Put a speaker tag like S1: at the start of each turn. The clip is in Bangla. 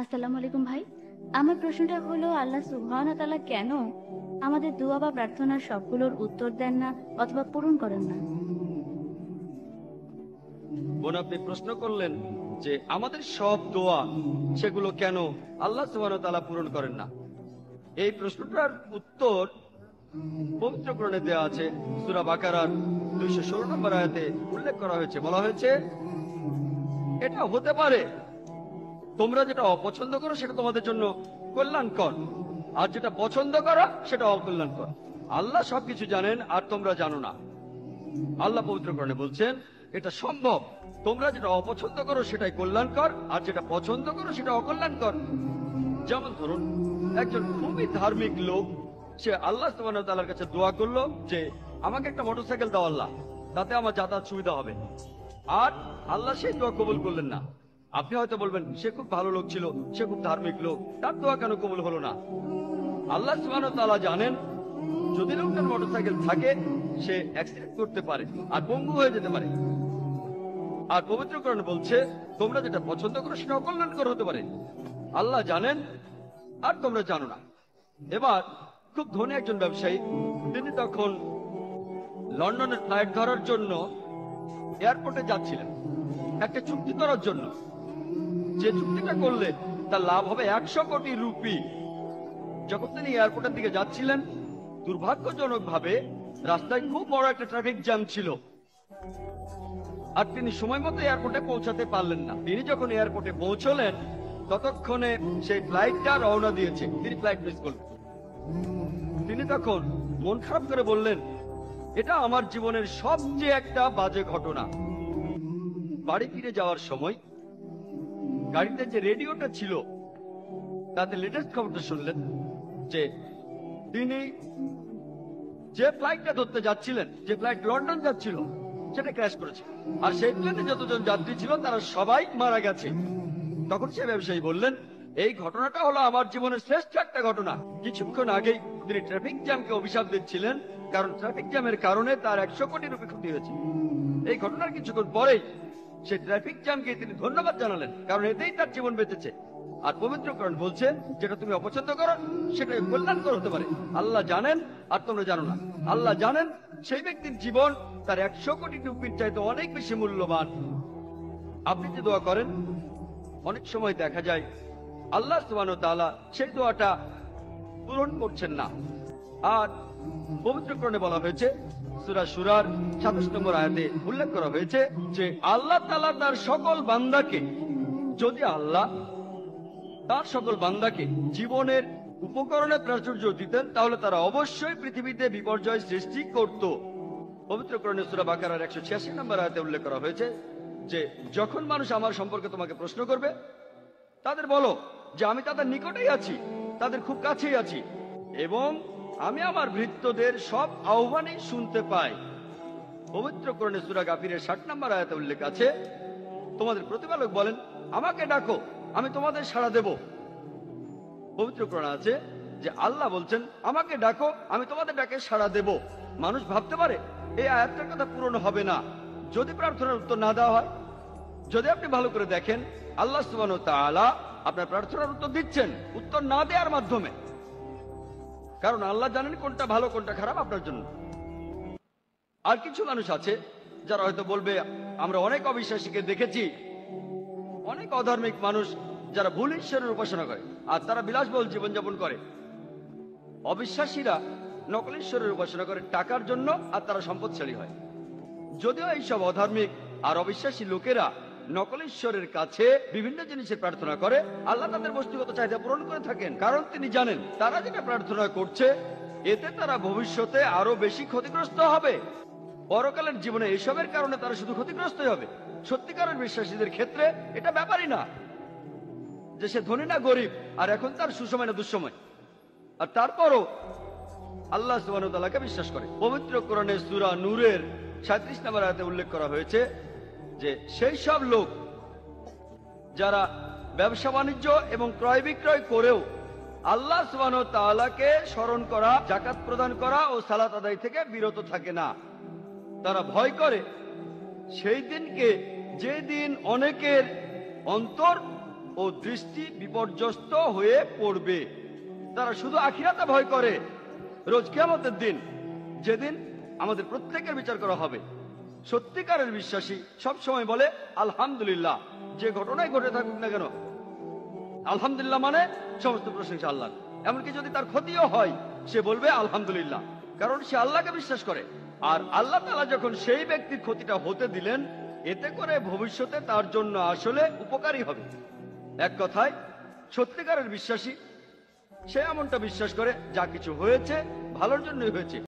S1: আসসালামু আলাইকুম ভাই। আমার প্রশ্নটা হলো, আল্লাহ সুবহানাহু ওয়া তাআলা কেন আমাদের দোয়া বা প্রার্থনার সবগুলোর উত্তর দেন না অথবা পূরণ করেন না?
S2: বোন, আপনি প্রশ্ন করলেন যে আমাদের সব দোয়া সেগুলো কেন আল্লাহ সুবহানাহু ওয়া তাআলা পূরণ করেন না। এই প্রশ্নটার উত্তর পবিত্র কোরআনে দেয়া আছে। সূরা বাকারার 216 নম্বর আয়াতে উল্লেখ করা হয়েছে, বলা হয়েছে এটা হতে পারে তোমরা যেটা অপছন্দ করো সেটা তোমাদের জন্য কল্যাণকর, আর যেটা পছন্দ করো সেটা অকল্যাণকর। আল্লাহ সবকিছু জানেন আর তোমরা জানো না। আল্লাহ পবিত্র কোরআনে বলছেন এটা সম্ভব, তোমরা যেটা অপছন্দ করো সেটাই কল্যাণকর, আর যেটা পছন্দ করো সেটা অকল্যাণকর। যেমন ধরুন, একজন খুবই ধার্মিক লোক, সে আল্লাহ সুবহানাহু ওয়া তাআলার কাছে দোয়া করলো যে আমাকে একটা মোটরসাইকেল দাও আল্লাহ, তাতে আমার যাতায়াত সুবিধা হবে। আর আল্লাহ সেই দোয়া কবুল করলেন না। আপনি হয়তো বলবেন সে খুব ভালো লোক ছিল, সে খুব ধার্মিক লোক, তার দোয়া কেন কবুল হলো না? আল্লাহ সুবহানাহু ওয়া তাআলা জানেন যদি লোকটার মোটরসাইকেল থাকে সে অ্যাক্সিডেন্ট করতে পারে আর পঙ্গু হয়ে যেতে পারে। আর পবিত্র কোরআন বলছে তোমরা যেটা পছন্দ করো সেটা অকল্যাণকর হতে পারে। আল্লাহ জানেন আর তোমরা জানো না। এবার খুব ধনী একজন ব্যবসায়ী, তিনি তখন লন্ডনের ফ্লাইট ধরার জন্য এয়ারপোর্টে যাচ্ছিলেন একটা চুক্তি করার জন্য, যে চুক্তিটা করলে তার লাভ হবে 100 কোটি রুপি। যখন তিনি এয়ারপোর্টের দিকে যাচ্ছিলেন, দুর্ভাগ্যজনকভাবে রাস্তায় খুব বড় একটা ট্রাফিক জ্যাম ছিল, আর তিনি সময় মতো এয়ারপোর্টে পৌঁছাতে পারলেন না। তিনি যখন এয়ারপোর্টে পৌঁছলেন ততক্ষণে সেই ফ্লাইটটা রওনা দিয়েছে, তিনি ফ্লাইট মিস করলেন। তিনি তখন মন খারাপ করে বললেন এটা আমার জীবনের সবচেয়ে একটা বাজে ঘটনা। বাড়ি ফিরে যাওয়ার সময় গাড়িতে যে রেডিওটা ছিল তাতে লেটেস্ট খবরটা শুনলেন যে তিনি যে ফ্লাইটটা ধরতে যাচ্ছিলেন, যে ফ্লাইট লন্ডন যাচ্ছিল, সেটা ক্র্যাশ করেছে, আর সেই প্লেনে যতজন যাত্রী ছিল তারা সবাই মারা গেছে। তখন সে ব্যবসায়ী বললেন এই ঘটনাটা হলো আমার জীবনের শ্রেষ্ঠ একটা ঘটনা। কিছুক্ষণ আগেই তিনি ট্রাফিক জ্যামকে অভিশাপ দিচ্ছিলেন, কারণ ট্রাফিক জ্যামের কারণে তার 100 কোটি রুপি ক্ষতি হয়েছে। এই ঘটনার কিছুক্ষণ পরেই সেই ট্রাফিক জ্যামকে তিনি ধন্যবাদ জানালেন, কারণ এতেই তার জীবন বেঁচেছে। আর পবিত্র কোরআন বলছে যেটা তুমি অপছন্দ করো সেটাই কল্যাণকর হতে পারে। আল্লাহ জানেন আর তোমরা জানো না। আল্লাহ জানেন সেই ব্যক্তির জীবন তার 100 কোটি রুপির চাইতে অনেক বেশি মূল্যবান। আপনি যে দোয়া করেন অনেক সময় দেখা যায় আল্লাহ সুবহানাহু ওয়া তাআলা সেই দোয়াটা পূরণ করছেন না। আর পবিত্র কোরআনে বলা হয়েছে, সূরা সূরার 27 নম্বর আয়াতে উল্লেখ করা হয়েছে যে আল্লাহ তাআলা তার সকল বান্দাকে, যদি আল্লাহ তার সকল বান্দাকে জীবনের উপকরণে প্রাচুর্য দিতেন তাহলে তারা অবশ্যই পৃথিবীতে বিপর্যয় সৃষ্টি করত। পবিত্র কোরআনে সূরা বাকারার 186 নম্বর আয়াতে উল্লেখ করা হয়েছে যে যখন মানুষ আমার সম্পর্কে তোমাকে প্রশ্ন করবে তাদের বলো যে আমি তাদের নিকটেই আছি, তাদের খুব কাছেই আছি, এবং আমি আমার ভৃত্যদের সব আহ্বানেই শুনতে পাই। পবিত্র কোরআনে সূরা গাফিরের 60 নম্বর আয়াতে উল্লেখ আছে তোমাদের প্রতিপালক বলেন আমাকে ডাকো, আমি তোমাদের সাড়া দেব। পবিত্র কোরআন আছে যে আল্লাহ বলছেন আমাকে ডাকো, আমি তোমাদের ডাকে সাড়া দেব। মানুষ ভাবতে পারে এই আয়াতটার কথা পূরণ হবে না যদি প্রার্থনার উত্তর না দেওয়া হয়। যদি আপনি ভালো করে দেখেন আল্লাহ সুবহানাহু ওয়া তাআলা আপনার প্রার্থনার উত্তর দিচ্ছেন উত্তর না দেওয়ার মাধ্যমে, কারণ আল্লাহ জানেন কোনটা ভালো কোনটা খারাপ আপনার জন্য। আর কিছু মানুষ আছে যারা হয়তো বলবে আমরা অনেক অবিশ্বাসীকে দেখেছি, অনেক অধার্মিক মানুষ যারা ভুল ঈশ্বরের উপাসনা করে আর তারা বিলাসবহুল জীবনযাপন করে। অবিশ্বাসীরা নকল ঈশ্বরের উপাসনা করে টাকার জন্য আর তারা সম্পদশালী হয়। যদিও এইসব অধার্মিক আর অবিশ্বাসী লোকেরা নকল ঈশ্বরের কাছে বিভিন্ন জিনিসের প্রার্থনা করে, আল্লাহ তাদের বস্তুগত চাহিদা পূরণ করে থাকেন, কারণ তিনি জানেন তারা যেটা প্রার্থনা করছে এতে তারা ভবিষ্যতে আরো বেশি ক্ষতিগ্রস্ত হবে। পরকালের জীবনে এসবের কারণে তারা শুধু ক্ষতিগ্রস্তই হবে। সত্যিকারের বিশ্বাসীদের ক্ষেত্রে এটা ব্যাপারই না যে সে ধনী না গরিব, আর এখন তার সুসময় না দুঃসময়, আর তারপরও আল্লাহ সুবহানাহু ওয়া তাআলাকে বিশ্বাস করে। পবিত্র কোরআনে সূরা নূরের 37 নম্বর আয়াতে উল্লেখ করা হয়েছে যে সেই সব লোক যারা ব্যবসা বাণিজ্য এবং ক্রয় বিক্রয় করেও আল্লাহ সুবহানাহু ওয়া তাআলাকে স্মরণ করা, যাকাত প্রদান করা ও সালাত আদায় থেকে বিরত থাকে না। তারা ভয় করে সেই দিনকে যে দিন অনেকের অন্তর ও দৃষ্টি বিপর্যস্ত হয়ে পড়বে। তারা শুধু আখিরাতে ভয় করে, রোজ কিয়ামতের দিন, যেদিন আমাদের প্রত্যেকের বিচার করা হবে। সত্যিকারের বিশ্বাসী সব সময় বলে আলহামদুলিল্লাহ, যে ঘটনাই ঘটে থাকুক না কেন আলহামদুলিল্লাহ, মানে সমস্ত প্রশংসা আল্লাহ। এমনকি যদি তার ক্ষতিও হয় সে বলবে আলহামদুলিল্লাহ, কারণ সে আল্লাহকে বিশ্বাস করে। আর আল্লাহ তাআলা যখন সেই ব্যক্তির ক্ষতিটা হতে দিলেন, এতে করে ভবিষ্যতে তার জন্য আসলে উপকারী হবে। এক কথায় সত্যিকারের বিশ্বাসী সে এমনটা বিশ্বাস করে যা কিছু হয়েছে ভালোর জন্যই হয়েছে।